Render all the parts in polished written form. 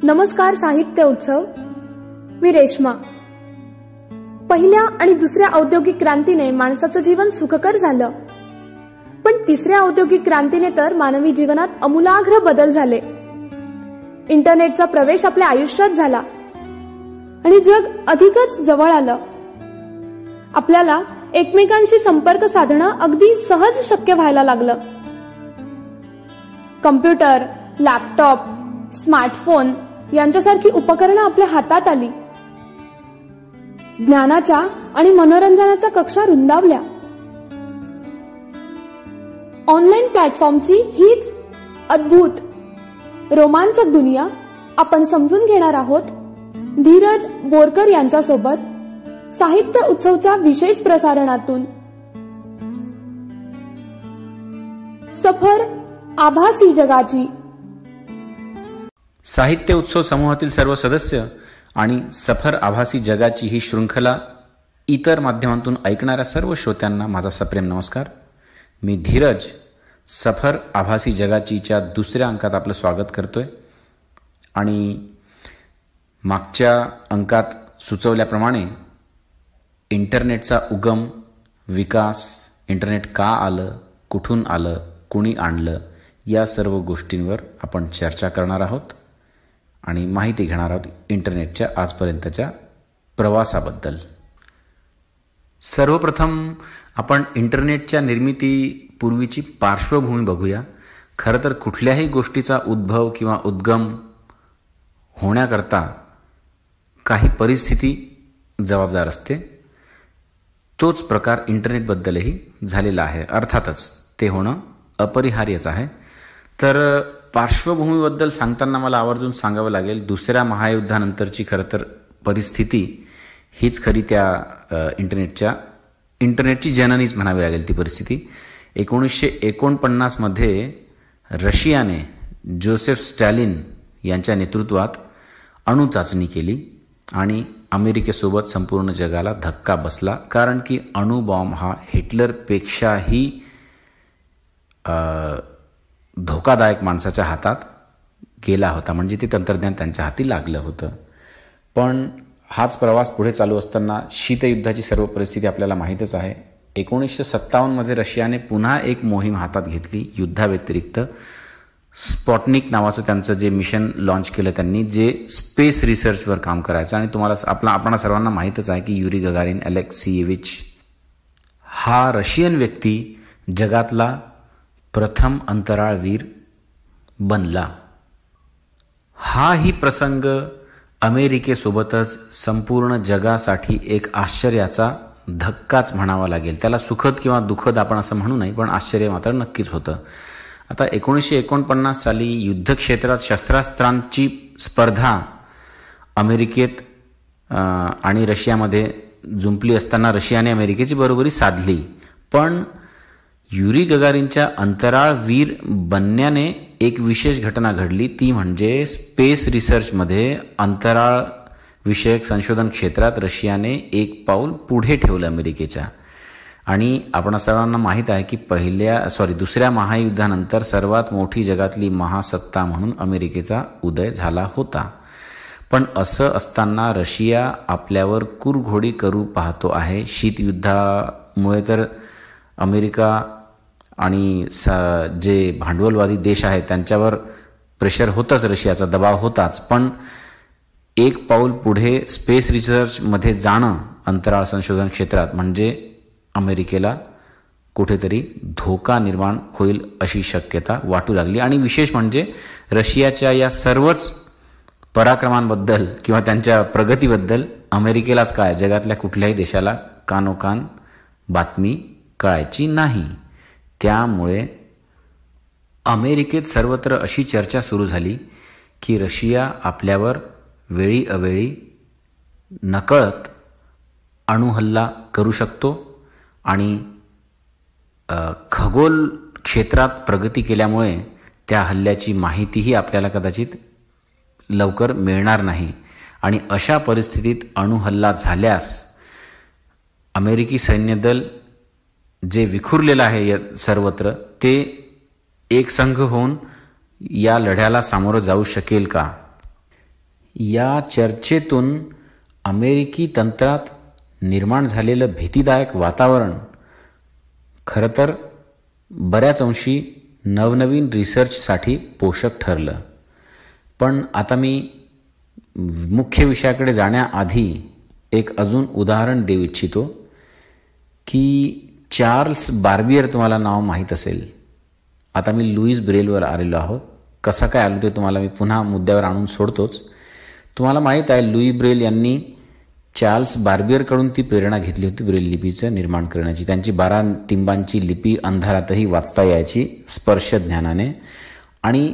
नमस्कार साहित्य उत्सव. मी रेश्मा. पहिल्या आणि दुसऱ्या औद्योगिक क्रांतीने माणसाचं जीवन सुखकर झालं, पण तिसऱ्या औद्योगिक क्रांतीने तर मानवी जीवनात आमूलाग्र बदल झाले. इंटरनेटचा प्रवेश आपल्या आयुष्यात झाला आणि जग अधिकच जवळ आलं. आपल्याला एकमेकांशी संपर्क साधणं अगदी सहज शक्य व्हायला लागलं. कम्प्युटर, लॅपटॉप, स्मार्टफोन यांच्यासारखी उपकरणं आपल्या हातात आली. ज्ञानाच्या आणि मनोरंजनाच्या कक्षा रुंदावल्या. ऑनलाईन प्लॅटफॉर्मची हीच अद्भुत रोमांचक दुनिया आपण समजून घेणार आहोत धीरज बोरकर यांच्यासोबत साहित्य उत्सवच्या विशेष प्रसारणातून. सफर आभासी जगाची. साहित्य उत्सव समूहातील सर्व सदस्य आणि सफर आभासी जगाची ही शृंखला इतर माध्यमांतून ऐकणाऱ्या सर्व श्रोत्यांना माझा सप्रेम नमस्कार. मी धीरज सफर आभासी जगाचीच्या दुसऱ्या अंकात आपलं स्वागत करतोय. आणि मागच्या अंकात सुचवल्याप्रमाणे इंटरनेटचा उगम, विकास, इंटरनेट का आलं, कुठून आलं, कुणी आणलं, या सर्व गोष्टींवर आपण चर्चा करणार आहोत आणि माहिती घेणार आहोत इंटरनेटच्या आजपर्यंतच्या प्रवासाबद्दल. सर्वप्रथम आपण इंटरनेटच्या निर्मितीपूर्वीची पार्श्वभूमी बघूया. खरं तर कुठल्याही गोष्टीचा उद्भव किंवा उद्गम होण्याकरता काही परिस्थिती जबाबदार असते. तोच प्रकार इंटरनेटबद्दलही झालेला आहे. अर्थातच ते होणं अपरिहार्यच आहे. तर पार्श्वभूमीबद्दल सांगताना मला आवर्जून सांगावं लागेल, दुसऱ्या महायुद्धानंतरची खरं तर परिस्थिती हीच खरी त्या इंटरनेटची जननीच म्हणावी लागेल. ती परिस्थिती 1949 मध्ये रशियाने जोसेफ स्टॅलिन यांच्या नेतृत्वात अणुचाचणी केली आणि अमेरिकेसोबत संपूर्ण जगाला धक्का बसला. कारण की अणुबॉम्ब हा हिटलरपेक्षाही धोकादायक माणसाच्या हातात गेला होता. म्हणजे ते तंत्रज्ञान त्यांच्या हाती लागलं होतं. पण हाच प्रवास पुढे चालू असताना शीतयुद्धाची सर्व परिस्थिती आपल्याला माहीतच आहे. 1957 मध्ये रशियाने पुन्हा एक मोहीम हातात घेतली युद्धाव्यतिरिक्त. स्पॉटनिक नावाचं त्यांचं जे मिशन लॉन्च केलं त्यांनी, जे स्पेस रिसर्चवर काम करायचं. आणि आपणा सर्वांना माहीतच आहे की युरी गगारिन अलेक्सियेविच हा रशियन व्यक्ती जगातला प्रथम अंतराळवीर बनला. हाही प्रसंग अमेरिकेसोबतच संपूर्ण जगासाठी एक आश्चर्याचा धक्काच म्हणावा लागेल. त्याला सुखद किंवा दुःखद आपण असं म्हणू नये, पण आश्चर्य मात्र नक्कीच होतं. आता 1949 साली युद्धक्षेत्रात शस्त्रास्त्रांची स्पर्धा अमेरिकेत आणि रशियामध्ये जुंपली असताना रशियाने अमेरिकेची बरोबरी साधली. पण युरी गगारिनच्या अंतराळवीर बनण्याने एक विशेष घटना घडली. ती म्हणजे स्पेस रिसर्चमध्ये अंतराळ विषयक संशोधन क्षेत्रात रशियाने एक पाऊल पुढे ठेवलं अमेरिकेच्या. आणि आपण सर्वांना माहीत आहे की दुसऱ्या महायुद्धानंतर सर्वात मोठी जगातली महासत्ता म्हणून अमेरिकेचा उदय झाला होता. पण असं असताना रशिया आपल्यावर कुरघोडी करू पाहतो आहे. शीतयुद्धामुळे तर अमेरिका आणि जे भांडवलवादी देश आहेत त्यांच्यावर प्रेशर होताच, रशियाचा दबाव होताच. पण एक पाऊल पुढे स्पेस रिसर्चमध्ये जाणं अंतराळ संशोधन क्षेत्रात म्हणजे अमेरिकेला कुठेतरी धोका निर्माण होईल अशी शक्यता वाटू लागली. आणि विशेष म्हणजे रशियाच्या या सर्वच पराक्रमांबद्दल किंवा त्यांच्या प्रगतीबद्दल अमेरिकेलाच काय, जगातल्या कुठल्याही देशाला कानोकान बातमी कळायची नाही. त्यामुळे अमेरिकेत सर्वत्र अशी चर्चा सुरू झाली की रशिया आपल्यावर वेळी अवेळी नकळत अणुहल्ला करू शकतो आणि खगोल क्षेत्रात प्रगती केल्यामुळे त्या हल्ल्याची माहितीही आपल्याला कदाचित लवकर मिळणार नाही. आणि अशा परिस्थितीत अणुहल्ला झाल्यास अमेरिकी सैन्यदल जे विखुरलेलं आहे सर्वत्र ते एक संघ होऊन या लढ्याला सामोरं जाऊ शकेल का? या चर्चेतून अमेरिकी तंत्रात निर्माण झालेलं भीतीदायक वातावरण खरं तर बऱ्याच अंशी नवनवीन रिसर्चसाठी पोषक ठरलं. पण आता मी मुख्य विषयाकडे जाण्याआधी एक अजून उदाहरण देऊ इच्छितो की चार्ल्स बार्बियर तुम्हाला नाव माहीत असेल. आता मी लुईस ब्रेलवर आलेलो आहोत. कसं काय आलो ते तुम्हाला मी पुन्हा मुद्द्यावर आणून सोडतोच. तुम्हाला माहीत आहे लुई ब्रेल यांनी चार्ल्स बार्बियरकडून ती प्रेरणा घेतली होती ब्रेल लिपीचं निर्माण करण्याची. त्यांची 12 टिंबांची लिपी अंधारातही वाचता यायची स्पर्श ज्ञानाने. आणि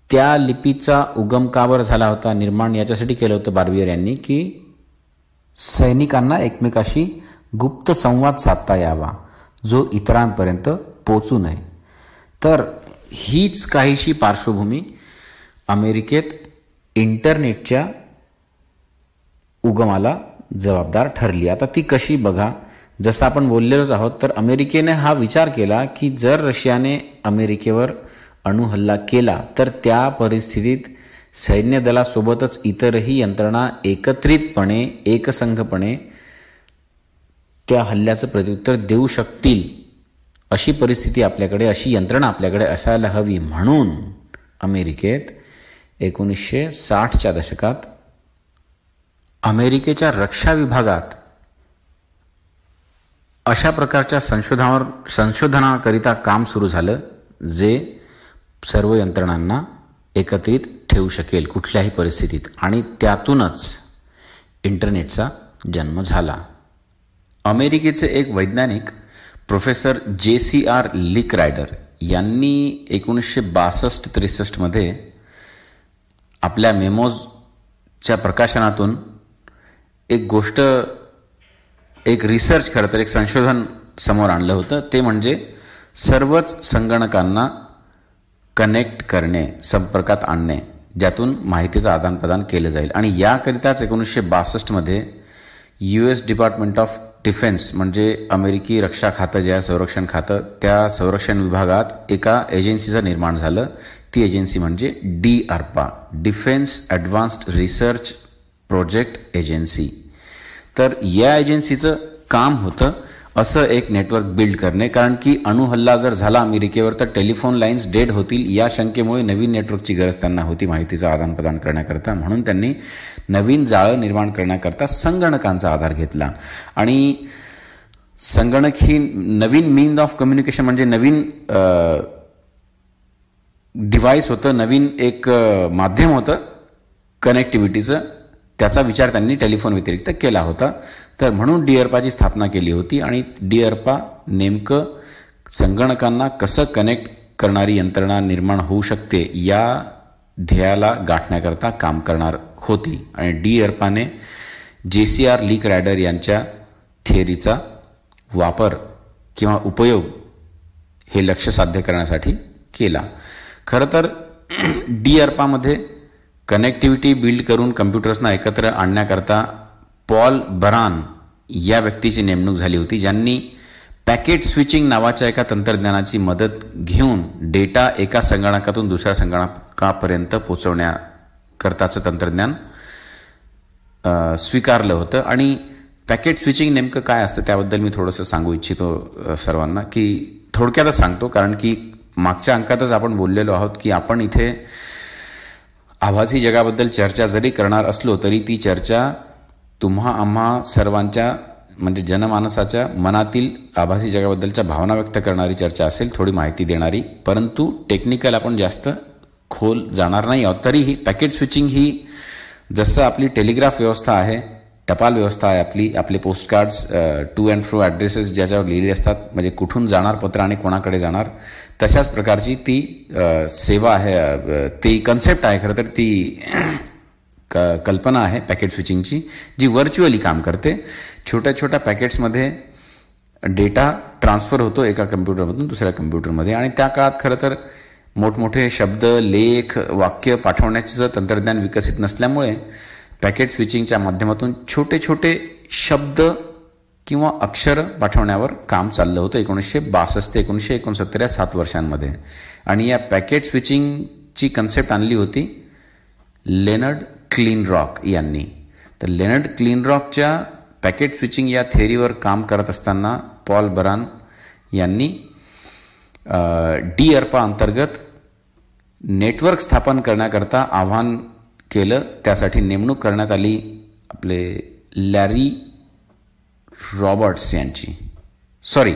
त्या लिपीचा उगम का बरं झाला होता, निर्माण याच्यासाठी केलं होतं बार्बियर यांनी की सैनिकांना एकमेकाशी गुप्त संवाद साधता यावा जो इतरांपर्यंत पोचू नये. तर हीच काहीशी पार्श्वभूमी अमेरिकेत इंटरनेटच्या उगमाला जबाबदार ठरली. आता ती कशी बघा. जसं आपण बोललेलोच आहोत तर अमेरिकेने हा विचार केला की जर रशियाने अमेरिकेवर अणुहल्ला केला तर त्या परिस्थितीत सैन्य दलासोबतच इतरही यंत्रणा एकत्रितपणे एकसंघपणे त्या हल्ल्याचं प्रत्युत्तर देऊ शकतील अशी परिस्थिती आपल्याकडे, अशी यंत्रणा आपल्याकडे असायला हवी. म्हणून अमेरिकेत 1960च्या दशकात अमेरिकेच्या रक्षा विभागात अशा प्रकारच्या संशोधनाकरिता काम सुरू झालं जे सर्व यंत्रणांना एकत्रित ठेवू शकेल कुठल्याही परिस्थितीत. आणि त्यातूनच इंटरनेटचा जन्म झाला. अमेरिकेचे एक वैज्ञानिक प्रोफेसर JCR लिक रायडर यांनी 1962-63 मध्ये आपल्या मेमोजच्या प्रकाशनातून एक रिसर्च खरं तर एक संशोधन समोर आणलं होतं. ते म्हणजे सर्वच संगणकांना कनेक्ट करणे, संपर्कात आणणे, ज्यातून माहितीचं आदान प्रदान केलं जाईल. आणि याकरिताच 1962 मध्ये US डिपार्टमेंट ऑफ डिफेन्स म्हणजे अमेरिकी रक्षा खातं जे आहे संरक्षण खातं, त्या संरक्षण विभागात एका एजन्सीचं निर्माण झालं. ती एजन्सी म्हणजे DARPA, defence advanced research project agency. तर या एजन्सीचं काम होतं असं एक नेटवर्क बिल्ड करणे. कारण की अणुहल्ला जर झाला अमेरिकेवर तर टेलिफोन लाईन्स डेड होतील या शंकेमुळे नवीन नेटवर्कची गरज त्यांना होती माहितीचं आदान प्रदान करण्याकरता. म्हणून त्यांनी नवीन जाळं निर्माण करण्याकरता संगणकांचा आधार घेतला. आणि संगणक ही नवीन मीन ऑफ कम्युनिकेशन म्हणजे नवीन डिव्हाइस होतं, नवीन एक माध्यम होतं कनेक्टिव्हिटीचं. त्याचा विचार त्यांनी टेलिफोन व्यतिरिक्त केला होता. तर म्हणून DARPAची स्थापना केली होती. आणि DARPA नेमकं संगणकांना कसं कनेक्ट करणारी यंत्रणा निर्माण होऊ शकते या ध्येयाला गाठण्याकरता काम करणार होती. आणि DARPAने JCR लिक रायडर यांच्या थिअरीचा वापर किंवा उपयोग हे लक्ष्य साध्य करण्यासाठी केला. खरं तर DARPAमध्ये कनेक्टिव्हिटी बिल्ड करून कम्प्युटर्सना एकत्र आणण्याकरता पॉल बरान या व्यक्तीची नेमणूक झाली होती, ज्यांनी पॅकेट स्विचिंग नावाच्या एका तंत्रज्ञानाची मदत घेऊन डेटा एका संगणकातून दुसऱ्या संगणकापर्यंत पोहोचवण्याकरताचं तंत्रज्ञान स्वीकारलं होतं. आणि पॅकेट स्विचिंग नेमकं काय असतं त्याबद्दल मी थोडंसं सांगू इच्छितो सर्वांना, की थोडक्यातच सांगतो. कारण की मागच्या अंकातच आपण बोललेलो आहोत की आपण इथे आभासी जगाबद्दल चर्चा जरी करणार असलो तरी ती चर्चा तुम्हा आम्हा सर्वांच्या म्हणजे जनमानसाच्या मनातील आभासी जगाबद्दलच्या भावना व्यक्त करणारी चर्चा असेल, थोडी माहिती देणारी. परंतु टेक्निकल आपण जास्त खोल जाणार नाही आहोत. तरीही पॅकेट स्विचिंग ही जसं आपली टेलिग्राफ व्यवस्था आहे, टपाल व्यवस्था आहे आपले postcards to and fro addresses ज्याच्यावर लिहिलेले असतात, म्हणजे कुठून जाणार पत्र आणि कोणाकडे जाणार, तशाच प्रकारची ती सेवा आहे, ती कन्सेप्ट आहे. खरं तर ती कल्पना आहे पॅकेट स्विचिंगची, जी व्हर्च्युअली काम करते. छोट्या छोट्या पॅकेट्समध्ये डेटा ट्रान्सफर होतो एका कम्प्युटरमधून दुसऱ्या कम्प्युटरमध्ये. आणि त्या काळात खरं तर मोठमोठे शब्द, लेख, वाक्य पाठवण्याचं तंत्रज्ञान विकसित नसल्यामुळे पॅकेट स्विचिंगच्या माध्यमातून छोटे छोटे शब्द किंवा अक्षर पाठवण्यावर काम चाललं होतं 1962 ते 1969 या 7 वर्षांमध्ये. आणि या पॅकेट स्विचिंगची कन्सेप्ट आणली होती लेनर्ड क्लीनरॉक यांनी. तर लेनर्ड क्लीनरॉकच्या पॅकेट स्विचिंग या थेअरीवर काम करत असताना पॉल बरान यांनी DARPA अंतर्गत नेटवर्क स्थापन करण्याकरता आवाहन केलं. त्यासाठी नेमणूक करण्यात आली आपले लॅरी रॉबर्ट्स यांची. सॉरी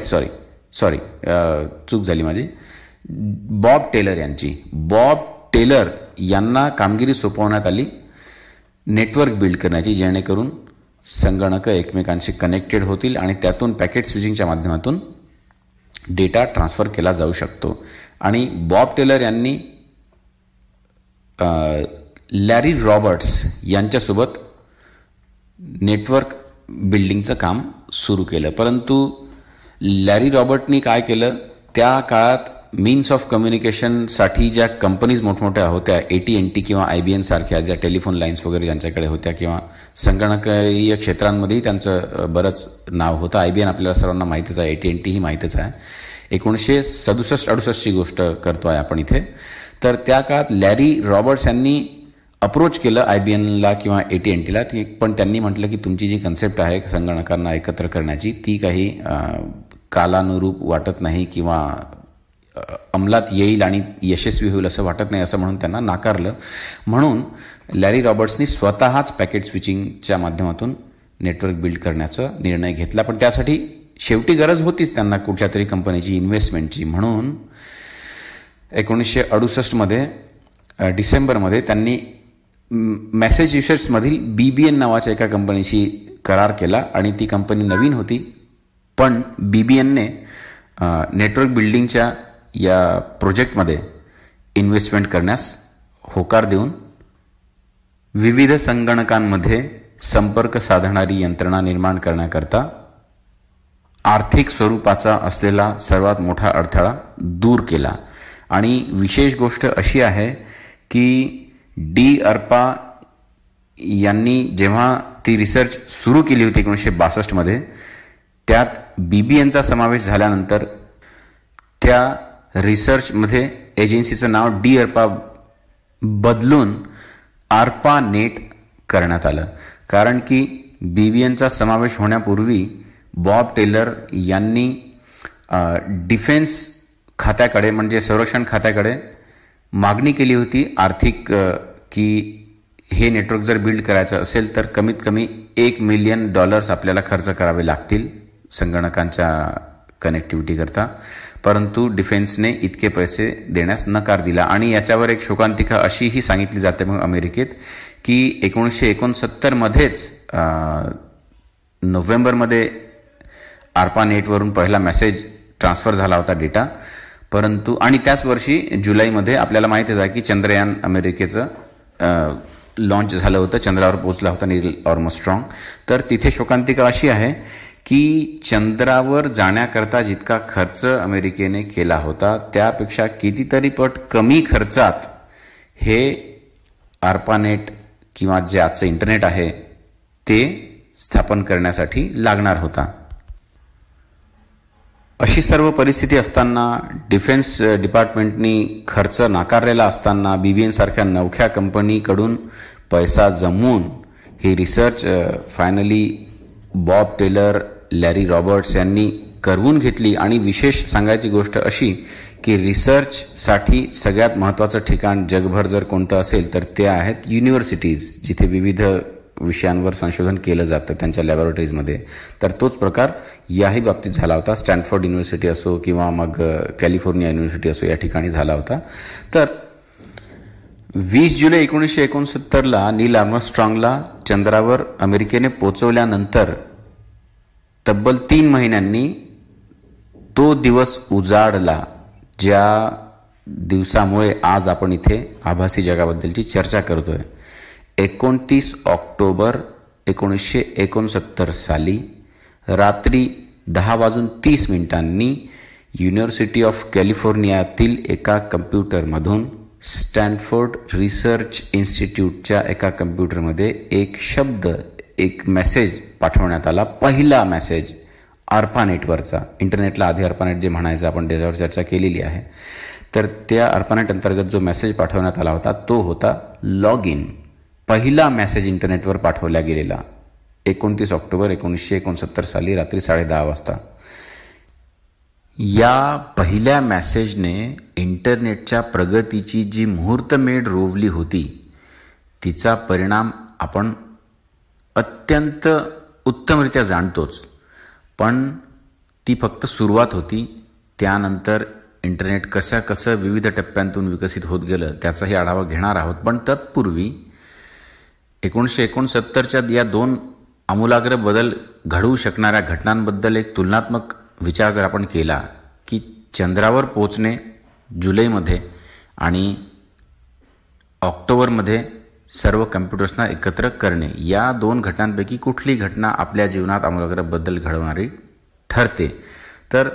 चूक झाली माझी. बॉब टेलर यांची. बॉब टेलर यांना कामगिरी सोपवण्यात आली नेटवर्क बिल्ड करण्याची, जेणेकरून संगणक एकमेकांशी कनेक्टेड होतील आणि त्यातून पॅकेट स्विचिंगच्या माध्यमातून डेटा ट्रान्सफर केला जाऊ शकतो. आणि बॉब टेलर यांनी लॅरी रॉबर्ट्स यांच्यासोबत नेटवर्क बिल्डिंगचं काम सुरू केलं. परंतु लॅरी रॉबर्टनी काय केलं, त्या काळात मीन्स ऑफ कम्युनिकेशनसाठी ज्या कंपनीज मोठमोठ्या होत्या, AT&T किंवा IBM सारख्या ज्या टेलिफोन लाईन्स वगैरे ज्यांच्याकडे होत्या, किंवा संगणकीय क्षेत्रांमध्येही त्यांचं बरंच नाव होतं. IBM आपल्याला सर्वांना माहितीच आहे, AT&T ही माहितीच आहे. 1967-68 ची गोष्ट करतो आहे आपण इथे. तर त्या काळात लॅरी रॉबर्ट्स यांनी अप्रोच केलं IBMला किंवा AT&Tला, पण त्यांनी म्हटलं की तुमची जी कन्सेप्ट आहे संगणकांना एकत्र करण्याची, ती काही कालानुरूप वाटत नाही किंवा अंमलात येईल आणि यशस्वी होईल असं वाटत नाही, असं म्हणून त्यांना नाकारलं. म्हणून लॅरी रॉबर्ट्सनी स्वतःच पॅकेट स्विचिंगच्या माध्यमातून नेटवर्क बिल्ड करण्याचा निर्णय घेतला. पण त्यासाठी शेवटी गरज होतीच त्यांना कुठल्या तरी कंपनीची इन्व्हेस्टमेंटची. म्हणून 1968 डिसेंबरमध्ये त्यांनी मॅसेच्युसेट्समधील BBN नावाच्या एका कंपनीशी करार केला. आणि ती कंपनी नवीन होती, पण BBNने नेटवर्क बिल्डिंगच्या या प्रोजेक्टमध्ये इन्व्हेस्टमेंट करण्यास होकार देऊन विविध संगणकांमध्ये संपर्क साधणारी यंत्रणा निर्माण करण्याकरता आर्थिक स्वरूपाचा असलेला सर्वात मोठा अडथळा दूर केला. आणि विशेष गोष्ट अशी आहे की DARPA यांनी जेव्हा ती रिसर्च सुरू केली होती 1962 त्यात BBNचा समावेश झाल्यानंतर त्या रिसर्चमध्ये एजन्सीचं नाव DARPA बदलून ARPANET करण्यात आलं. कारण की BBNचा समावेश होण्यापूर्वी बॉब टेलर यांनी डिफेन्स खात्याकडे म्हणजे संरक्षण खात्याकडे मागणी केली होती आर्थिक, की हे नेटवर्क जर बिल्ड करायचं असेल तर कमीत कमी $1 मिलियन आपल्याला खर्च करावे लागतील संगणकांच्या कनेक्टिव्हिटी करता. परंतु डिफेन्सने इतके पैसे देण्यास नकार दिला. आणि याच्यावर एक शोकांतिका अशीही सांगितली जाते मग अमेरिकेत की 1969 मध्येच नोव्हेंबरमध्ये ARPANETवरून पहिला मेसेज ट्रान्सफर झाला होता डेटा. परंतु आणि त्याच वर्षी जुलैमध्ये आपल्याला माहितीच आहे की चंद्रयान अमेरिकेचं लॉन्च झालं होतं, चंद्रावर पोहोचला होता नील आर्मस्ट्रॉंग. तर तिथे शोकांतिका अशी आहे की चंद्रावर जाण्याकरता जितका खर्च अमेरिकेने केला होता त्यापेक्षा कितीतरी पट कमी खर्चात हे ARPANET किंवा जे आजचं इंटरनेट आहे ते स्थापन करण्यासाठी लागणार होता. अशी सर्व परिस्थिती असताना, डिफेन्स डिपार्टमेंटनी खर्च नाकारलेला असताना, BBN सारख्या नवख्या कंपनीकडून पैसा जमवून ही research finally Bob Taylor, Larry Roberts यांनी करवून घेतली. आणि विशेष सांगायची गोष्ट अशी की रिसर्चसाठी सगळ्यात महत्त्वाचं ठिकाण जगभर जर कोणतं असेल तर ते आहेत युनिव्हर्सिटीज, जिथे विविध विषयांवर संशोधन केलं जातं त्यांच्या लॅबोरेटरीजमध्ये. तर तोच प्रकार याही बाबतीत झाला होता. स्टॅनफोर्ड युनिव्हर्सिटी असो किंवा मग कॅलिफोर्निया युनिव्हर्सिटी असो, या ठिकाणी झाला होता. तर 20 जुलै 1969 नील आर्मस्ट्रॉंगला चंद्रावर अमेरिकेने पोचवल्यानंतर तब्बल 3 महिन्यांनी तो दिवस उजाडला ज्या दिवसामुळे आज आपण इथे आभासी जगाबद्दलची चर्चा करतोय. 29 ऑक्टोबर 1969 साली रात्री 10:30 युनिव्हर्सिटी ऑफ कॅलिफोर्नियातील एका कम्प्युटरमधून स्टॅनफोर्ड रिसर्च इन्स्टिट्यूटच्या एका कम्प्युटरमध्ये एक शब्द, एक मेसेज पाठवण्यात आला. पहिला मेसेज ARPANETवरचा. इंटरनेटला आधी ARPANET जे म्हणायचं आपण त्याच्यावर चर्चा केलेली आहे. तर त्या ARPANET अंतर्गत जो मेसेज पाठवण्यात आला होता तो होता लॉग इन. पहिला मेसेज इंटरनेटवर पाठवला गेलेला 29 ऑक्टोबर 1969 साली रात्री 10:30 वाजता. या पहिल्या मेसेजने इंटरनेटच्या प्रगतीची जी मुहूर्तमेढ रोवली होती तिचा परिणाम आपण अत्यंत उत्तमरित्या जाणतोच. पण ती फक्त सुरुवात होती. त्यानंतर इंटरनेट कसं विविध टप्प्यांतून विकसित होत गेलं त्याचाही आढावा घेणार आहोत. पण तत्पूर्वी 1969च्या या 2 आमूलाग्र बदल घडवू शकणाऱ्या घटनांबद्दल एक तुलनात्मक विचार जर आपण केला की चंद्रावर पोहोचणे जुलैमध्ये आणि ऑक्टोबरमध्ये सर्व कम्प्युटर्सना एकत्र करणे, या 2 घटनांपैकी कुठली घटना आपल्या जीवनात आमूलाग्र बदल घडवणारी ठरते, तर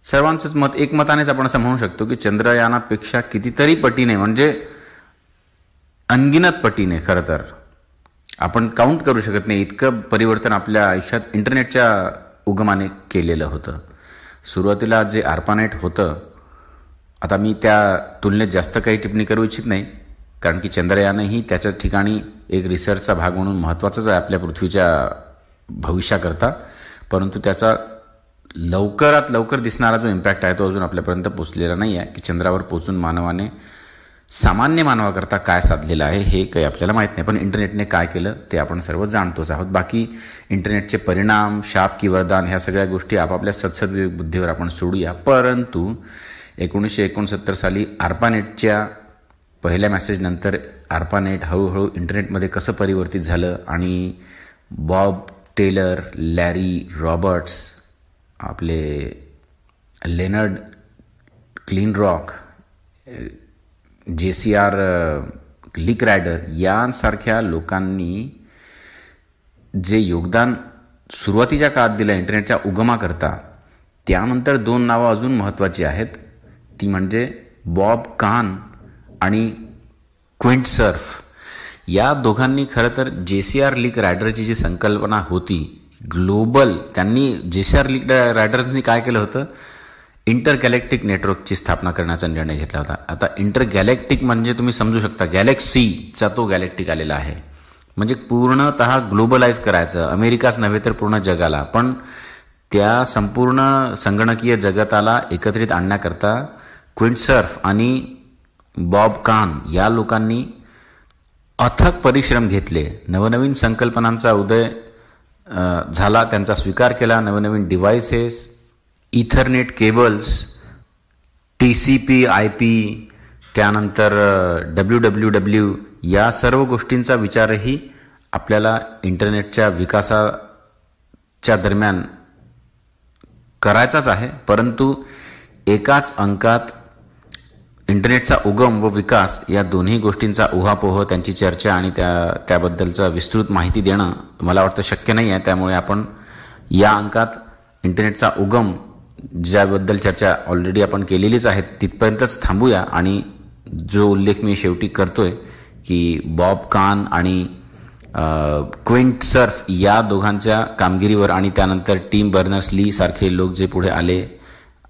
सर्वांचंच मत एकमतानेच आपण असं म्हणू शकतो की चंद्रयानापेक्षा कितीतरी पटीने, म्हणजे अनगिनत पटीने, खरं तर आपण काउंट करू शकत नाही इतकं परिवर्तन आपल्या आयुष्यात इंटरनेटच्या उगमाने केलेलं होतं. सुरुवातीला जे ARPANET होतं, आता मी त्या तुलनेत जास्त काही टिप्पणी करू इच्छित नाही, कारण की चंद्रयानही त्याच्या ठिकाणी एक रिसर्चचा भाग म्हणून महत्त्वाचाच आहे आपल्या पृथ्वीच्या भविष्याकरता. परंतु त्याचा लवकरात लवकर दिसणारा जो इम्पॅक्ट आहे तो अजून आपल्यापर्यंत पोचलेला नाही आहे की चंद्रावर पोचून मानवाने सामान्य मानवाकरता काय साधलेलं आहे हे काही आपल्याला माहीत नाही. पण इंटरनेटने काय केलं ते आपण सर्व जाणतोच आहोत. बाकी इंटरनेटचे परिणाम, शाप की वरदान, ह्या सगळ्या गोष्टी आपापल्या सद्सद्विवेक बुद्धीवर आपण सोडूया. परंतु 1969 साली ARPANETच्या पहिल्या मेसेजनंतर ARPANET हळूहळू इंटरनेटमध्ये कसं परिवर्तित झालं आणि बॉब टेलर, लॅरी रॉबर्ट्स, आपले लेनर्ड क्लिनरॉक, JCR लिकरॅडर यांसारख्या लोकांनी जे योगदान सुरुवातीच्या काळात दिलं इंटरनेटच्या उगमाकरता, त्यानंतर 2 नावं अजून महत्त्वाची आहेत. ती म्हणजे बॉब काहन आणि क्विंट सर्फ. या दोघांनी खरं तर JCR लिकरॅडरची जी संकल्पना होती ग्लोबल, त्यांनी JCR लिकरॅडरनी काय केलं होतं, इंटरगॅलेक्टिक नेटवर्कची स्थापना करण्याचा निर्णय घेतला होता. आता इंटरगॅलेक्टिक म्हणजे तुम्ही समजू शकता गॅलेक्सीचा तो गॅलेक्टिक आलेला आहे, म्हणजे पूर्णतः ग्लोबलाइज करायचं, अमेरिकाच नव्हे तर पूर्ण जगाला. पण त्या संपूर्ण संगणकीय जगताला एकत्रित आणण्याकरता क्विंट सर्फ आणि बॉब काहन या लोकांनी अथक परिश्रम घेतले. नवनवीन संकल्पनांचा उदय झाला, त्यांचा स्वीकार केला. नवनवीन डिव्हायसेस, इथरनेट केबल्स, TCP/IP, त्यानंतर WWW, या सर्व गोष्टींचा विचारही आपल्याला इंटरनेटच्या विकासाच्या दरम्यान करायचाच आहे. परंतु एकाच अंकात इंटरनेटचा उगम व विकास या दोन्ही गोष्टींचा उहापोह, त्यांची चर्चा आणि त्याबद्दलचा विस्तृत माहिती देणं मला वाटतं शक्य नाही आहे. त्यामुळे आपण या अंकात इंटरनेटचा उगम ज्याबद्दल चर्चा ऑलरेडी आपण केलेलीच आहे तिथपर्यंतच थांबूया. आणि जो उल्लेख मी शेवटी करतोय की बॉब काहन आणि क्विंट सर्फ या दोघांच्या कामगिरीवर आणि त्यानंतर टिम बर्नर्स-ली सारखे लोक जे पुढे आले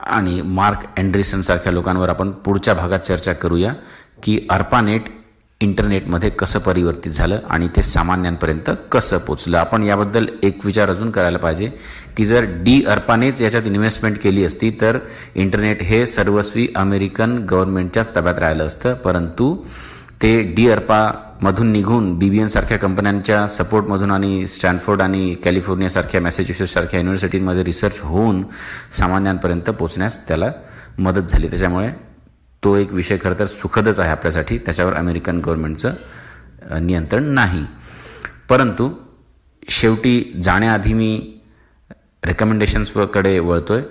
आणि मार्क अँड्रेसन सारख्या लोकांवर आपण पुढच्या भागात चर्चा करूया की ARPANET इंटरनेटमध्ये कसं परिवर्तित झालं आणि ते सामान्यांपर्यंत कसं पोचलं. आपण याबद्दल एक विचार अजून करायला पाहिजे की जर ARPANET याच्यात इन्व्हेस्टमेंट केली असती तर इंटरनेट हे सर्वस्वी अमेरिकन गव्हर्नमेंटच्याच ताब्यात राहिलं असतं. परंतु ते DARPA मधून निघून BBN सारख्या कंपन्यांच्या सपोर्टमधून आणि स्टॅनफोर्ड आणि कॅलिफोर्निया सारख्या मॅसेच्युसेट्स सारख्या युनिव्हर्सिटीमध्ये रिसर्च होऊन सामान्यांपर्यंत पोहोचण्यास त्याला मदत झाली. त्याच्यामुळे तो एक विषय खरं तर सुखदच आहे आपल्यासाठी, त्याच्यावर अमेरिकन गव्हर्नमेंटचं नियंत्रण नाही. परंतु शेवटी जाण्याआधी मी रेकमेंडेशन्सकडे वळतोय.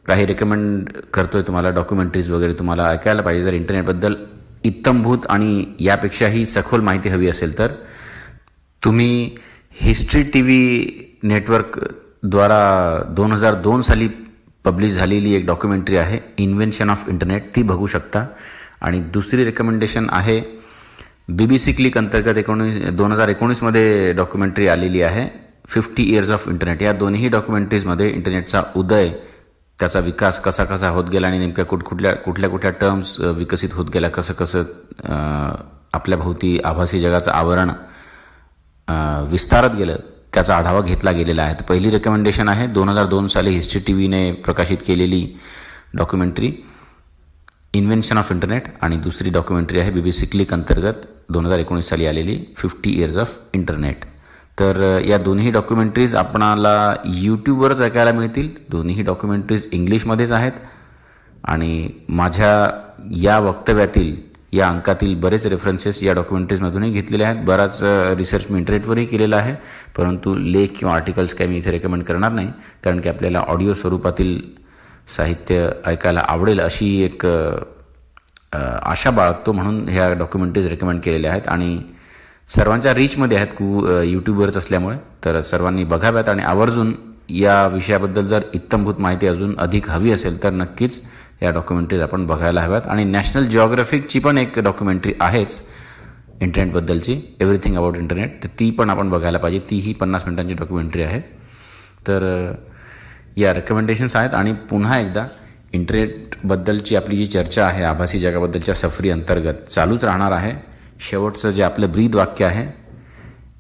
काही रेकमेंड करतोय तुम्हाला, डॉक्युमेंटरीज वगैरे तुम्हाला ऐकायला पाहिजे. जर इंटरनेटबद्दल इत्तंभूत आणि यापेक्षाही सखोल माहिती हवी असेल तर तुम्ही हिस्ट्री TV नेटवर्कद्वारा 2002 साली पब्लिश झालेली एक डॉक्युमेंटरी आहे इन्व्हेन्शन ऑफ इंटरनेट, ती बघू शकता. आणि दुसरी रेकमेंडेशन आहे BBC क्लिक अंतर्गत 2019 मध्ये डॉक्युमेंटरी आलेली आहे 50 इयर्स ऑफ इंटरनेट. या दोन्ही डॉक्युमेंटरीजमध्ये इंटरनेटचा उदय, त्याचा विकास कसा कसा होत गेला आणि नेमक्या कुठल्या टर्म्स विकसित होत गेला, कसं आपल्या भोवती आभासी जगाचं आवरण विस्तारत गेलं त्याचा आढावा घेतला गेलेला आहे. तर पहिली रेकमेंडेशन आहे 2002 साली हिस्ट्री टीव्हीने प्रकाशित केलेली डॉक्युमेंटरी इन्व्हेन्शन ऑफ इंटरनेट, आणि दुसरी डॉक्युमेंटरी आहे BBC क्लिक अंतर्गत 2019 साली आलेली 50 इयर्स ऑफ इंटरनेट. तर या दोन्ही डॉक्युमेंटरीज आपणाला यूट्यूबवरच ऐकायला मिळतील. दोन्ही डॉक्युमेंटरीज इंग्लिशमध्येच आहेत आणि माझ्या या वक्तव्यातील या अंकातील बरेच रेफरन्सेस या डॉक्युमेंटरीजमधूनही घेतलेले आहेत. बराच रिसर्च मी इंटरनेटवरही केलेला आहे, परंतु लेख किंवा आर्टिकल्स काही मी इथे रेकमेंड करणार नाही, कारण की आपल्याला ऑडिओ स्वरूपातील साहित्य ऐकायला आवडेल अशी एक आशा बाळगतो, म्हणून ह्या डॉक्युमेंटरीज रेकमेंड केलेल्या आहेत आणि सर्वांच्या रीचमध्ये आहेत यूट्यूबवरच असल्यामुळे. तर सर्वांनी बघाव्यात आणि आवर्जून या विषयाबद्दल जर इत्थंभूत माहिती अजून अधिक हवी असेल तर नक्कीच या डॉक्युमेंटरीज आपण बघायला हव्यात. आणि नॅशनल जिओग्राफिकची पण एक डॉक्युमेंटरी आहेच इंटरनेटबद्दलची, एव्हरीथिंग अबाउट इंटरनेट, तर ती पण आपण बघायला पाहिजे. तीही 50 मिनिटांची डॉक्युमेंटरी आहे. तर या रेकमेंडेशन्स आहेत. आणि पुन्हा एकदा इंटरनेटबद्दलची आपली जी चर्चा आहे आभासी जगाबद्दलच्या सफरी अंतर्गत चालूच राहणार आहे. शेवटचं जे आपलं ब्रीद वाक्य आहे,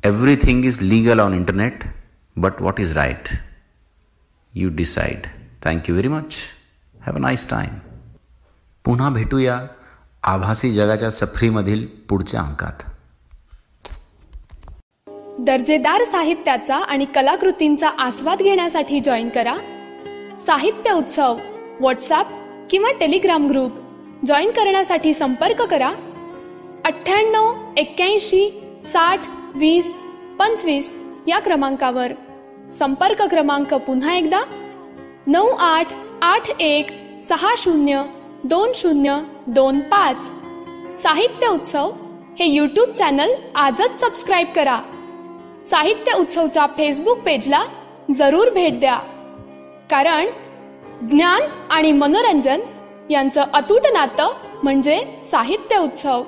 everything is legal on internet but what is right you decide. Thank you very much. Have a nice time. पुन्हा भेटूया आभासी जगाच्या सफरीमधील पुढच्या अंकात. दर्जेदार साहित्याचा आणि कलाकृतींचा आस्वाद घेण्यासाठी जॉईन करा साहित्य उत्सव व्हॉट्सॲप किंवा टेलिग्राम ग्रुप. जॉईन करण्यासाठी संपर्क करा 98 81 60 20 25 या क्रमांकावर. संपर्क क्रमांक पुन्हा एकदा 9881 60 2025. साहित्य उत्सव हे यूट्यूब चॅनल आजच सबस्क्राईब करा. साहित्य उत्सवच्या फेसबुक पेजला जरूर भेट द्या, कारण ज्ञान आणि मनोरंजन यांचं अतूट नातं म्हणजे साहित्य उत्सव.